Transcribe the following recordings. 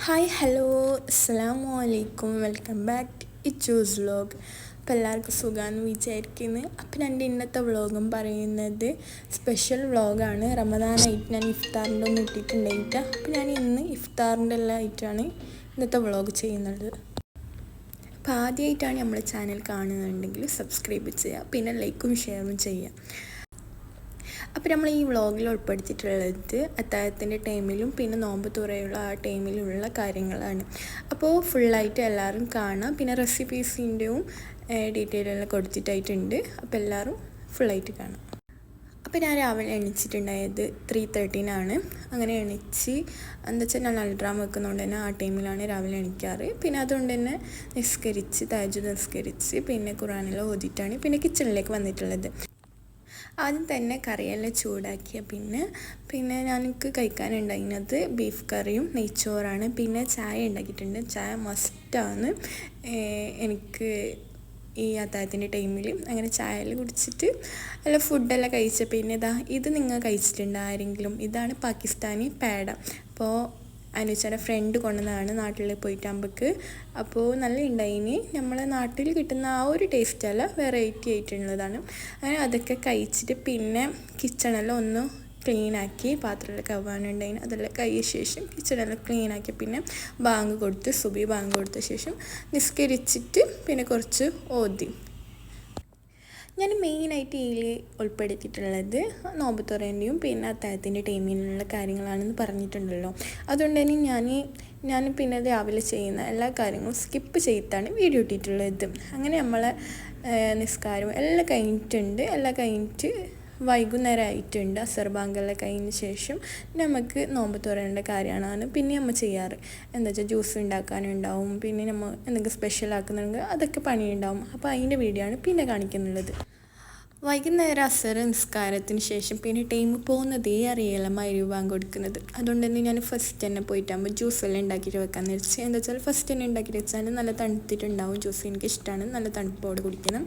Hi hello അസ്സലാമു അലൈക്കും welcome back to Ichoos vlog. അപ്പോൾ എല്ലാവർക്കും സുഖമാണെന്ന് വിചാരിക്കുന്നു. അപ്പോൾ എൻ്റെ ഇന്നത്തെ വ്ളോഗും പറയുന്നത് സ്പെഷ്യൽ വ്ളോഗാണ്. റമദാനായിട്ട് ഞാൻ ഇഫ്താറിൻ്റെ ഒന്നും ഇട്ടിട്ടുണ്ടായിട്ട്, അപ്പോൾ ഞാൻ ഇന്ന് ഇഫ്താറിൻ്റെ എല്ലാം ആയിട്ടാണ് ഇന്നത്തെ വ്ളോഗ് ചെയ്യുന്നത്. അപ്പോൾ ആദ്യമായിട്ടാണ് നമ്മുടെ ചാനൽ കാണുന്നുണ്ടെങ്കിൽ സബ്സ്ക്രൈബ് ചെയ്യുക, പിന്നെ ലൈക്കും ഷെയറും ചെയ്യുക. അപ്പോൾ നമ്മൾ ഈ വ്ളോഗിൽ ഉൾപ്പെടുത്തിയിട്ടുള്ളത് അത്താഴത്തിൻ്റെ ടൈമിലും പിന്നെ നോമ്പ് തുറയുള്ള ആ ടൈമിലുള്ള കാര്യങ്ങളാണ്. അപ്പോൾ ഫുള്ളായിട്ട് എല്ലാവരും കാണാം. പിന്നെ റെസിപ്പീസിൻ്റെയും ഡീറ്റെയിൽ എല്ലാം കൊടുത്തിട്ടായിട്ടുണ്ട്. അപ്പോൾ എല്ലാവരും ഫുള്ളായിട്ട് കാണാം. അപ്പോൾ ഞാൻ രാവിലെ എണീച്ചിട്ടുണ്ടായത് 3:13 അങ്ങനെ എണീച്ച് എന്താ വെച്ചാൽ ഞാൻ അൽഡ്രാം വെക്കുന്നതുകൊണ്ട് തന്നെ ആ ടൈമിലാണ് രാവിലെ എണീക്കാറ്. പിന്നെ അതുകൊണ്ട് തന്നെ തഹജ്ജുദ് നിസ്കരിച്ച് പിന്നെ ഖുർആനെല്ലാം ഓതിയിട്ടാണ് പിന്നെ കിച്ചണിലേക്ക് വന്നിട്ടുള്ളത്. ആദ്യം തന്നെ കറിയെല്ലാം ചൂടാക്കിയ പിന്നെ എനിക്ക് കഴിക്കാനുണ്ടായിരുന്നത് ബീഫ് കറിയും നെയ്ച്ചോറാണ്. പിന്നെ ചായ ഉണ്ടാക്കിയിട്ടുണ്ട്. ചായ മസ്റ്റാണ് എനിക്ക് ഈ അത്താഴത്തിൻ്റെ ടൈമിൽ. അങ്ങനെ ചായയെല്ലാം കുടിച്ചിട്ട് അല്ല ഫുഡെല്ലാം കഴിച്ച പിന്നെ ഇത് നിങ്ങൾ കഴിച്ചിട്ടുണ്ട് ആരെങ്കിലും? ഇതാണ് പാകിസ്ഥാനി പേട. അപ്പോൾ അനുച്ചയുടെ ഫ്രണ്ട് കൊണ്ടുവന്നതാണ് നാട്ടിൽ പോയിട്ടാകുമ്പോൾക്ക്. അപ്പോൾ നല്ല ഉണ്ടായിന്. നമ്മളെ നാട്ടിൽ കിട്ടുന്ന ആ ഒരു ടേസ്റ്റല്ല, വെറൈറ്റി ആയിട്ടുള്ളതാണ്. അങ്ങനെ അതൊക്കെ കഴിച്ചിട്ട് പിന്നെ കിച്ചണെല്ലാം ഒന്ന് ക്ലീനാക്കി, പാത്രമെല്ലാം കവാനുണ്ടായിന് അതെല്ലാം കഴിയ ശേഷം കിച്ചണെല്ലാം ക്ലീനാക്കി പിന്നെ ബാങ്ക് കൊടുത്ത് സുബഹി ബാങ്ക് കൊടുത്ത ശേഷം നിസ്കരിച്ചിട്ട് പിന്നെ കുറച്ച് ഓതി. ഞാൻ മെയിനായിട്ട് ഇതിൽ ഉൾപ്പെടുത്തിയിട്ടുള്ളത് നോമ്പ് തുറേൻ്റെയും പിന്നെ അത്താഴത്തിൻ്റെ ടൈമിലുള്ള കാര്യങ്ങളാണെന്ന് പറഞ്ഞിട്ടുണ്ടല്ലോ. അതുകൊണ്ട് തന്നെ ഞാൻ പിന്നെ രാവിലെ ചെയ്യുന്ന എല്ലാ കാര്യങ്ങളും സ്കിപ്പ് ചെയ്തിട്ടാണ് വീഡിയോ ഇട്ടിട്ടുള്ളത്. അങ്ങനെ നമ്മളെ നിസ്കാരവും എല്ലാം കഴിഞ്ഞിട്ടുണ്ട്. എല്ലാം കഴിഞ്ഞിട്ട് വൈകുന്നേരം ആയിട്ടുണ്ട്. അസർ ബാങ്കെല്ലാം കഴിഞ്ഞ ശേഷം നമുക്ക് നോമ്പ് തുറേണ്ട കാര്യമാണ് പിന്നെ നമ്മൾ ചെയ്യാറ്. എന്താ വെച്ചാൽ ജ്യൂസ് ഉണ്ടാക്കാനുണ്ടാവും, പിന്നെ നമ്മൾ എന്തെങ്കിലും സ്പെഷ്യൽ ആക്കുന്നുണ്ടെങ്കിൽ അതൊക്കെ പണിയുണ്ടാവും. അപ്പോൾ അതിൻ്റെ വീഡിയോ ആണ് പിന്നെ കാണിക്കുന്നുള്ളത്. വൈകുന്നേരം അസർ നിസ്കാരത്തിന് ശേഷം പിന്നെ ടൈം പോകുന്നതേ അറിയില്ല, മഗ്‌രിബ് ബാങ്ക് കൊടുക്കുന്നത്. അതുകൊണ്ട് തന്നെ ഞാൻ ഫസ്റ്റ് തന്നെ പോയിട്ടാകുമ്പോൾ ജ്യൂസെല്ലാം ഉണ്ടാക്കിയിട്ട് വെക്കാമെന്ന് വെച്ച്. എന്താ വെച്ചാൽ ഫസ്റ്റ് തന്നെ ഉണ്ടാക്കിയിട്ട് വെച്ചാൽ നല്ല തണുത്തിട്ടുണ്ടാവും. ജ്യൂസ് എനിക്കിഷ്ടമാണ് നല്ല തണുപ്പോടെ കുടിക്കണം.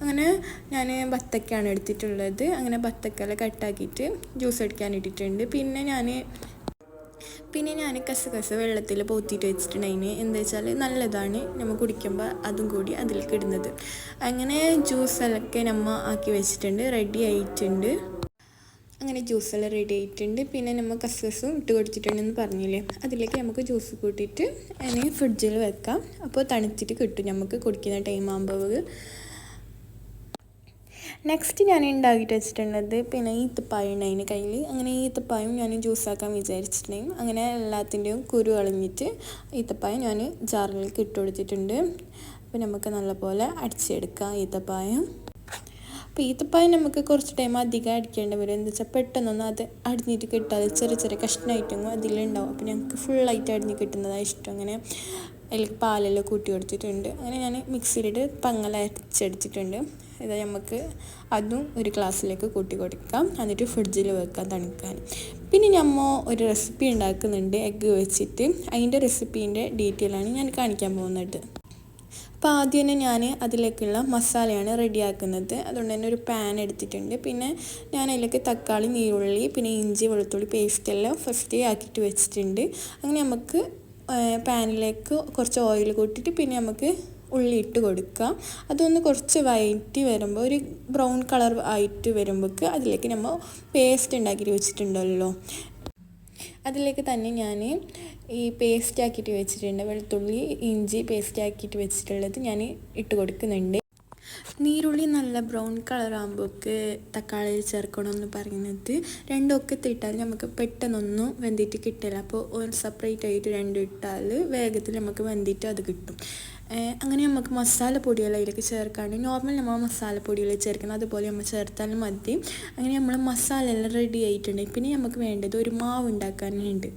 അങ്ങനെ ഞാൻ ബത്തക്കയാണ് എടുത്തിട്ടുള്ളത്. അങ്ങനെ ബത്തക്കെല്ലാം കട്ടാക്കിയിട്ട് ജ്യൂസ് അടിക്കാൻ ഇട്ടിട്ടുണ്ട്. പിന്നെ ഞാൻ കസകസ വെള്ളത്തിൽ പോത്തിയിട്ട് വെച്ചിട്ടുണ്ടായിന്. എന്താ വെച്ചാൽ നല്ലതാണ് നമ്മൾ കുടിക്കുമ്പോൾ അതും കൂടി അതിലേക്ക് ഇടുന്നത്. അങ്ങനെ ജ്യൂസെല്ലൊക്കെ നമ്മൾ ആക്കി വെച്ചിട്ടുണ്ട്, റെഡി ആയിട്ടുണ്ട്. അങ്ങനെ ജ്യൂസെല്ലാം റെഡി ആയിട്ടുണ്ട്. പിന്നെ നമ്മൾ കസകസും ഇട്ട് കൊടുത്തിട്ടുണ്ടെന്ന് പറഞ്ഞില്ലേ, അതിലേക്ക് നമുക്ക് ജ്യൂസ് കൂട്ടിയിട്ട് അതിനെ ഫ്രിഡ്ജിൽ വെക്കാം. അപ്പോൾ തണുത്തിട്ട് കിട്ടും നമുക്ക് കുടിക്കുന്ന ടൈം ആകുമ്പോൾ. നെക്സ്റ്റ് ഞാൻ ഉണ്ടാക്കിയിട്ട് വെച്ചിട്ടുള്ളത് പിന്നെ ഈത്തപ്പായ ഉണ്ടായിന് കയ്യിൽ. അങ്ങനെ ഈത്തപ്പായും ഞാൻ ജ്യൂസാക്കാൻ വിചാരിച്ചിട്ടുണ്ടെങ്കിൽ അങ്ങനെ എല്ലാത്തിൻ്റെയും കുരു കളഞ്ഞിട്ട് ഈത്തപ്പായ ഞാൻ ജാറിലേക്ക് ഇട്ട് കൊടുത്തിട്ടുണ്ട്. അപ്പോൾ നമുക്ക് നല്ലപോലെ അടിച്ചെടുക്കാം ഈത്തപ്പായം. അപ്പോൾ ഈത്തപ്പായം നമുക്ക് കുറച്ച് ടൈം അധികം അടിക്കേണ്ടി വരും. എന്താ വെച്ചാൽ പെട്ടെന്നൊന്നും അത് അടിഞ്ഞിട്ട് കിട്ടാതെ ചെറിയ ചെറിയ കഷ്ണമായിട്ടും അതിലുണ്ടാവും. അപ്പോൾ ഞങ്ങൾക്ക് ഫുള്ളായിട്ട് അടിഞ്ഞ് കിട്ടുന്നതാണ് ഇഷ്ടം. അങ്ങനെ അതിലേക്ക് പാലെല്ലാം കൂട്ടി കൊടുത്തിട്ടുണ്ട്. അങ്ങനെ ഞാൻ മിക്സിയിലിട്ട് പങ്ങല അരച്ചെടുത്തിട്ടുണ്ട്. ഇത് നമുക്ക് അതും ഒരു ഗ്ലാസ്സിലേക്ക് കൂട്ടി കൊടുക്കാം, എന്നിട്ട് ഫ്രിഡ്ജിൽ വെക്കാം തണുക്കാൻ. പിന്നെ നമ്മൾ ഒരു റെസിപ്പി ഉണ്ടാക്കുന്നുണ്ട് എഗ്ഗ് വെച്ചിട്ട്. അതിൻ്റെ റെസിപ്പീൻ്റെ ഡീറ്റെയിലാണ് ഞാൻ കാണിക്കാൻ പോകുന്നത്. അപ്പോൾ ആദ്യം തന്നെ ഞാൻ അതിലേക്കുള്ള മസാലയാണ് റെഡിയാക്കുന്നത്. അതുകൊണ്ട് തന്നെ ഒരു പാൻ എടുത്തിട്ടുണ്ട്. പിന്നെ ഞാൻ അതിലേക്ക് തക്കാളി, നീരുള്ളി, പിന്നെ ഇഞ്ചി വെളുത്തുള്ളി പേസ്റ്റെല്ലാം ഫസ്റ്റ് ആക്കിയിട്ട് വെച്ചിട്ടുണ്ട്. അങ്ങനെ നമുക്ക് പാനിലേക്ക് കുറച്ച് ഓയിൽ കൂട്ടിയിട്ട് പിന്നെ നമുക്ക് ഉള്ളി ഇട്ട് കൊടുക്കാം. അതൊന്ന് കുറച്ച് വഴറ്റി വരുമ്പോൾ ഒരു ബ്രൗൺ കളർ ആയിട്ട് വരുമ്പോഴേക്ക് അതിലേക്ക് നമ്മൾ പേസ്റ്റ് ഉണ്ടാക്കിയിട്ട് വെച്ചിട്ടുണ്ടല്ലോ, അതിലേക്ക് തന്നെ ഞാൻ ഈ പേസ്റ്റ് ആക്കിയിട്ട് വെച്ചിട്ടുണ്ട്. വെളുത്തുള്ളി ഇഞ്ചി പേസ്റ്റ് ആക്കിയിട്ട് വെച്ചിട്ടുള്ളത് ഞാൻ ഇട്ട് കൊടുക്കുന്നുണ്ട്. നീരുള്ളി നല്ല ബ്രൗൺ കളർ ആകുമ്പോഴേക്ക് തക്കാളി ചേർക്കണമെന്ന് പറയുന്നത്. രണ്ടൊക്കെ ഇട്ടാൽ നമുക്ക് പെട്ടെന്നൊന്നും വെന്തിട്ട് കിട്ടില്ല. അപ്പോൾ ഒരു സെപ്പറേറ്റ് ആയിട്ട് രണ്ടും ഇട്ടാൽ വേഗത്തിൽ നമുക്ക് വെന്തിട്ട് അത് കിട്ടും. അങ്ങനെ നമുക്ക് മസാലപ്പൊടിയെല്ലാം അതിലേക്ക് ചേർക്കാണ്ട് നോർമൽ നമ്മൾ മസാലപ്പൊടിയെല്ലാം ചേർക്കണം, അതുപോലെ നമ്മൾ ചേർത്താലും മതി. അങ്ങനെ നമ്മൾ മസാല എല്ലാം റെഡി ആയിട്ടുണ്ട്. പിന്നെ നമുക്ക് വേണ്ടത് ഒരു മാവ് ഉണ്ടാക്കാനുണ്ട്.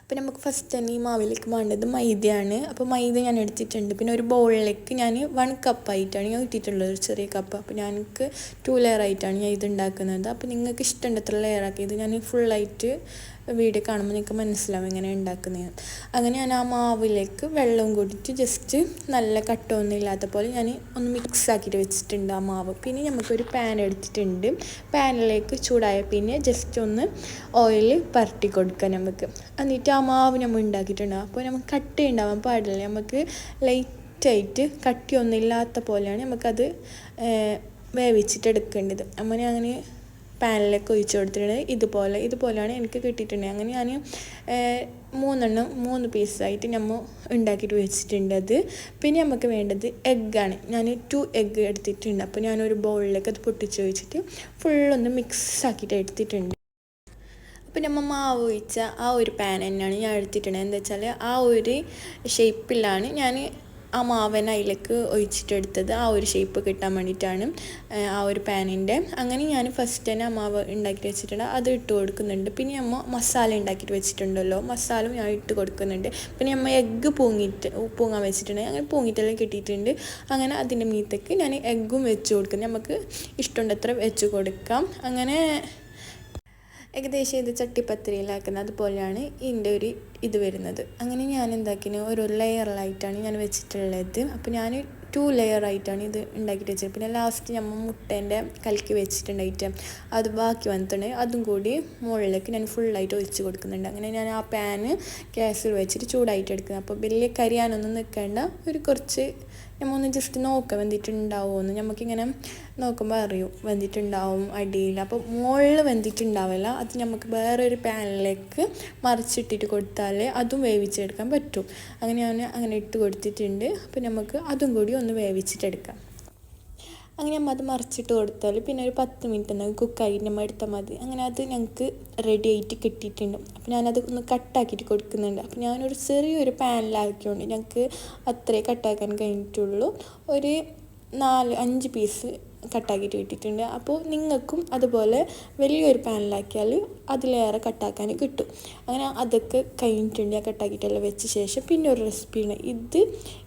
അപ്പോൾ നമുക്ക് ഫസ്റ്റ് തന്നെ ഈ മാവിലേക്ക് വേണ്ടത് മൈദയാണ്. അപ്പോൾ മൈദ ഞാൻ എടുത്തിട്ടുണ്ട്. പിന്നെ ഒരു ബൗളിലേക്ക് ഞാൻ 1 കപ്പായിട്ടാണ് ഞാൻ ഇട്ടിട്ടുള്ളത്, ഒരു ചെറിയ കപ്പ്. അപ്പോൾ ഞങ്ങൾക്ക് 2 ലെയർ ആയിട്ടാണ് ഞാൻ ഇത് ഉണ്ടാക്കുന്നത്. അപ്പോൾ നിങ്ങൾക്ക് ഇഷ്ടമുണ്ട് എത്ര ലെയർ ആക്കി. ഇത് ഞാൻ ഫുള്ളായിട്ട് വീഡിയോ കാണുമ്പോൾ നിങ്ങൾക്ക് മനസ്സിലാവും എങ്ങനെ ഉണ്ടാക്കുന്നതെന്ന്. അങ്ങനെ ഞാൻ ആ മാവിലേക്ക് വെള്ളം കൂടിയിട്ട് ജസ്റ്റ് നല്ല കട്ടൊന്നും ഇല്ലാത്ത പോലെ ഞാൻ ഒന്ന് മിക്സ് ആക്കിയിട്ട് വെച്ചിട്ടുണ്ട് ആ മാവ്. പിന്നെ നമുക്കൊരു പാൻ എടുത്തിട്ടുണ്ട്. പാനിലേക്ക് ചൂടായ പിന്നെ ജസ്റ്റ് ഒന്ന് ഓയിൽ പരട്ടി കൊടുക്കുക നമുക്ക്. എന്നിട്ട് ആ മാവ് നമ്മൾ ഉണ്ടാക്കിയിട്ടുണ്ടാകും. അപ്പോൾ നമുക്ക് കട്ടി ഉണ്ടാവാൻ പാടില്ല. നമുക്ക് ലൈറ്റായിട്ട് കട്ടിയൊന്നും ഇല്ലാത്ത പോലെയാണ് നമുക്കത് വേവിച്ചിട്ട് എടുക്കേണ്ടത്. അങ്ങനെ പാനിലേക്ക് ഒഴിച്ച് കൊടുത്തിട്ടുണ്ട്. ഇതുപോലെയാണ് എനിക്ക് കിട്ടിയിട്ടുണ്ട്. അങ്ങനെ ഞാൻ 3 പീസായിട്ട് നമ്മൾ ഉണ്ടാക്കിയിട്ട് വെച്ചിട്ടുണ്ട്. അത് പിന്നെ നമുക്ക് വേണ്ടത് എഗ്ഗാണ്. ഞാൻ 2 എഗ്ഗ് എടുത്തിട്ടുണ്ട്. അപ്പോൾ ഞാനൊരു ബൗളിലേക്ക് അത് പൊട്ടിച്ച് വെച്ചിട്ട് ഫുള്ളൊന്ന് മിക്സ് ആക്കിയിട്ട് എടുത്തിട്ടുണ്ട്. അപ്പോൾ നമ്മൾ മാവ് ഒഴിച്ച ആ ഒരു പാൻ തന്നെയാണ് ഞാൻ എടുത്തിട്ടുള്ളത്. എന്താ വെച്ചാൽ ആ ഒരു ഷേപ്പിലാണ് ഞാൻ ആ മാവനെ അതിലേക്ക് ഒഴിച്ചിട്ടെടുത്തത്. ആ ഒരു ഷേപ്പ് കിട്ടാൻ വേണ്ടിയിട്ടാണ് ആ ഒരു പാനിൻ്റെ. അങ്ങനെ ഞാൻ ഫസ്റ്റ് തന്നെ ആ മാവ് ഉണ്ടാക്കിയിട്ട് വെച്ചിട്ടുണ്ട്. അത് ഇട്ട് കൊടുക്കുന്നുണ്ട്. പിന്നെ നമ്മൾ മസാല ഉണ്ടാക്കിയിട്ട് വെച്ചിട്ടുണ്ടല്ലോ, മസാല ഞാൻ ഇട്ട് കൊടുക്കുന്നുണ്ട്. പിന്നെ നമ്മൾ എഗ്ഗ് പൂങ്ങാൻ വെച്ചിട്ടുണ്ട്. അങ്ങനെ പൂങ്ങിയിട്ടെല്ലാം കിട്ടിയിട്ടുണ്ട്. അങ്ങനെ അതിൻ്റെ മീത്തേക്ക് ഞാൻ എഗ്ഗും വെച്ച് കൊടുക്കുന്നത്. നമുക്ക് ഇഷ്ടമുണ്ടത്ര വെച്ച് കൊടുക്കാം. അങ്ങനെ ഏകദേശം ഇത് ചട്ടിപ്പത്തിരിയിലാക്കുന്നത് അതുപോലെയാണ് ഇതിൻ്റെ ഒരു ഇത് വരുന്നത്. അങ്ങനെ ഞാൻ എന്താക്കിന് ഒരു ലെയറിലായിട്ടാണ് ഞാൻ വെച്ചിട്ടുള്ളത്. അപ്പോൾ ഞാൻ 2 ലെയറായിട്ടാണ് ഇത് ഉണ്ടാക്കിയിട്ട് വെച്ചത്. പിന്നെ ലാസ്റ്റ് നമ്മൾ മുട്ടേൻ്റെ കലക്കി വെച്ചിട്ടുണ്ടായിട്ട് അത് ബാക്കി വന്നിട്ടുണ്ട്. അതും കൂടി മുകളിലേക്ക് ഞാൻ ഫുള്ളായിട്ട് ഒഴിച്ച് കൊടുക്കുന്നുണ്ട്. അങ്ങനെ ഞാൻ ആ പാന് ഗ്യാസിൽ വെച്ചിട്ട് ചൂടായിട്ട് എടുക്കുന്നത്. അപ്പോൾ വലിയ കരിയാനൊന്നും നിൽക്കേണ്ട, ഒരു കുറച്ച് നമ്മൊന്ന് ജസ്റ്റ് നോക്കാം വെന്തിട്ടുണ്ടാവുമെന്ന്. നമുക്കിങ്ങനെ നോക്കുമ്പോൾ അറിയും വെന്തിട്ടുണ്ടാവും അടിയിൽ. അപ്പോൾ മുകളിൽ വെന്തിട്ടുണ്ടാവില്ല. അത് നമുക്ക് വേറൊരു പാനിലേക്ക് മറിച്ചിട്ടിട്ട് കൊടുത്താൽ അതും വേവിച്ചെടുക്കാൻ പറ്റും. അങ്ങനെ ഞാൻ ഇട്ട് കൊടുത്തിട്ടുണ്ട്. അപ്പോൾ നമുക്ക് അതും കൂടി ഒന്ന് വേവിച്ചിട്ടെടുക്കാം. അങ്ങനെ നമ്മൾ അത് മറിച്ചിട്ട് കൊടുത്താൽ പിന്നെ ഒരു 10 മിനിറ്റ് എന്നാൽ കുക്കായിട്ട് നമ്മൾ എടുത്താൽ മതി. അങ്ങനെ അത് ഞങ്ങൾക്ക് റെഡി ആയിട്ട് കിട്ടിയിട്ടുണ്ട്. അപ്പോൾ ഞാനത് ഒന്ന് കട്ടാക്കിയിട്ട് കൊടുക്കുന്നുണ്ട്. അപ്പോൾ ഞാനൊരു ചെറിയൊരു പാനിലാക്കിയോണ്ട് ഞങ്ങൾക്ക് അത്രേ കട്ടാക്കാൻ കഴിഞ്ഞിട്ടുള്ളൂ. ഒരു 4-5 പീസ് കട്ടാക്കിയിട്ട് കിട്ടിയിട്ടുണ്ട്. അപ്പോൾ നിങ്ങൾക്കും അതുപോലെ വലിയൊരു പാനിലാക്കിയാൽ അതിലേറെ കട്ടാക്കാൻ കിട്ടും. അങ്ങനെ അതൊക്കെ കഴിഞ്ഞിട്ടുണ്ട്. ഞാൻ കട്ടാക്കിയിട്ടെല്ലാം വെച്ച ശേഷം പിന്നെ ഒരു റെസിപ്പിയാണ് ഇത്.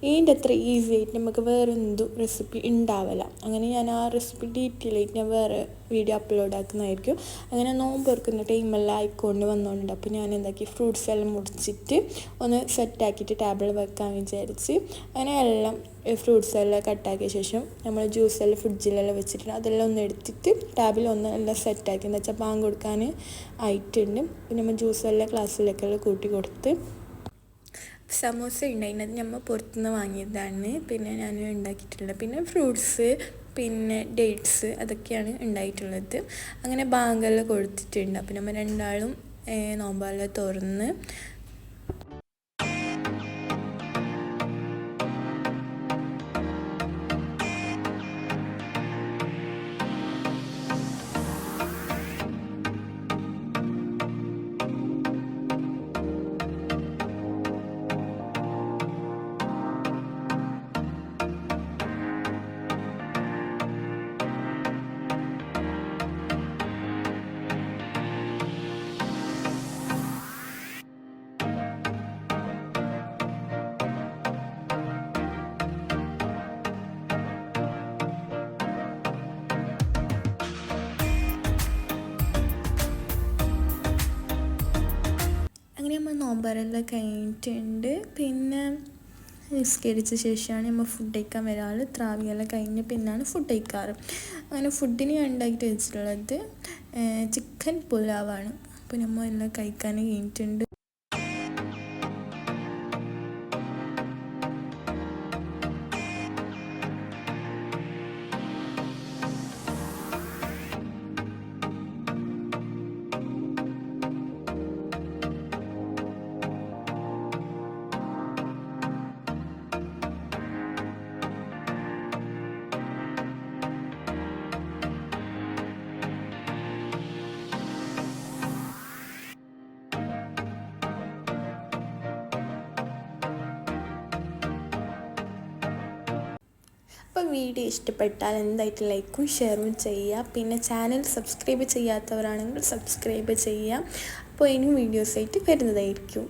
ഇതിൻ്റെ അത്ര ഈസി ആയിട്ട് നമുക്ക് വേറെ എന്തും റെസിപ്പി ഉണ്ടാവില്ല. അങ്ങനെ ഞാൻ ആ റെസിപ്പി ഡീറ്റെയിൽ ആയിട്ട് ഞാൻ വേറെ വീഡിയോ അപ്ലോഡ് ആക്കുന്നതായിരിക്കും. അങ്ങനെ നോമ്പ് തുറക്കുന്ന ടൈമെല്ലാം ആയിക്കൊണ്ട് വന്നുകൊണ്ടുണ്ട്. അപ്പോൾ ഞാൻ എന്താക്കി ഫ്രൂട്ട്സ് എല്ലാം മുറിച്ചിട്ട് ഒന്ന് സെറ്റാക്കിയിട്ട് ടേബിളിൽ വെക്കാൻ വിചാരിച്ച് അങ്ങനെ എല്ലാം ഫ്രൂട്ട്സ് എല്ലാം കട്ടാക്കിയ ശേഷം നമ്മൾ ജ്യൂസെല്ലാം ഫ്രിഡ്ജിലെല്ലാം വെച്ചിട്ടുണ്ട്. അതെല്ലാം ഒന്ന് എടുത്തിട്ട് ടേബിൾ ഒന്ന് എല്ലാം സെറ്റാക്കി. എന്താ വെച്ചാൽ പാൻ കൊടുക്കാൻ ആയിട്ടുണ്ട്. പിന്നെ നമ്മൾ ജ്യൂസെല്ലാം ഗ്ലാസ്സിലേക്കെല്ലാം കൂട്ടി കൊടുത്ത് സമോസ ഉണ്ടായിരുന്നത് നമ്മൾ പുറത്തുനിന്ന് വാങ്ങിയതാണ്. പിന്നെ ഞാൻ ഉണ്ടാക്കിയിട്ടുള്ളത് പിന്നെ ഫ്രൂട്ട്സ് പിന്നെ ഡേറ്റ്സ് അതൊക്കെയാണ് ഉണ്ടായിട്ടുള്ളത്. അങ്ങനെ ബാങ്കെല്ലാം കൊടുത്തിട്ടുണ്ട്. അപ്പോൾ നമ്മൾ രണ്ടാളും നോമ്പെല്ലാം തുറന്ന് അങ്ങനെ നമ്മൾ നോമ്പരെല്ലാം കഴിഞ്ഞിട്ടുണ്ട്. പിന്നെ നിസ്കരിച്ച ശേഷമാണ് നമ്മൾ ഫുഡ് കഴിക്കാൻ വരാറ്. ത്രാവിയെല്ലാം കഴിഞ്ഞ് പിന്നാണ് ഫുഡ് കഴിക്കാറ്. അങ്ങനെ ഫുഡിന് ഞാൻ ഉണ്ടാക്കിയിട്ട് വെച്ചിട്ടുള്ളത് ചിക്കൻ പുലാവാണ്. അപ്പോൾ നമ്മൾ എല്ലാം കഴിക്കാൻ കഴിഞ്ഞിട്ടുണ്ട്. അപ്പോൾ വീഡിയോ ഇഷ്ടപ്പെട്ടാൽ എന്തായിട്ട് ലൈക്കും ഷെയറും ചെയ്യുക. പിന്നെ ചാനൽ സബ്സ്ക്രൈബ് ചെയ്യാത്തവരാണെങ്കിൽ സബ്സ്ക്രൈബ് ചെയ്യുക. അപ്പോൾ ഇനി വീഡിയോസായിട്ട് വരുന്നതായിരിക്കും.